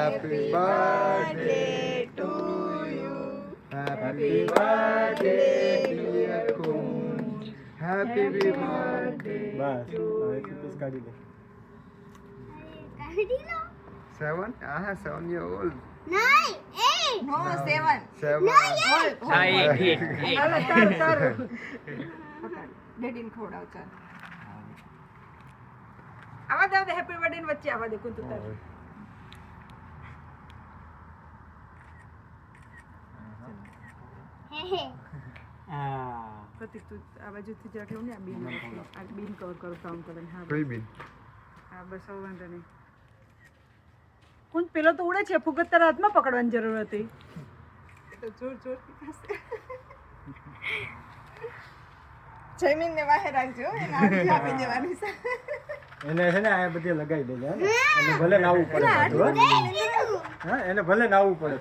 Happy birthday to you. Happy birthday dear Kunj. Happy birthday. બસ હવે piece કાઢી દે. 7? 7 year old. No, 7. 7. હા એક હાલો તારું ડેડીને ખવડાવ ચાલ આવા દે હેપી બર્થડે ની વચ્ચે આવા દે કુંતુ તાર પ્રતિક તું આ બાજુથી જરાક લેવું ને આ બીન કવર કરો બ્રાઉન કલર હા કોઈ બી. હા બસ હવે વાંધો નહીં કુંજ પેલો તો ઉડે છે ફુગત તારા હાથમાં પકડવાની જરૂર હતી તો જોર જમીન ને વાહે રાખજો એના હાથથી આપી દેવાની છે એને છે ને આ બધી લગાવી દેજે અને ભલે નાવું પડે. હા એને ભલે નાવું પડે.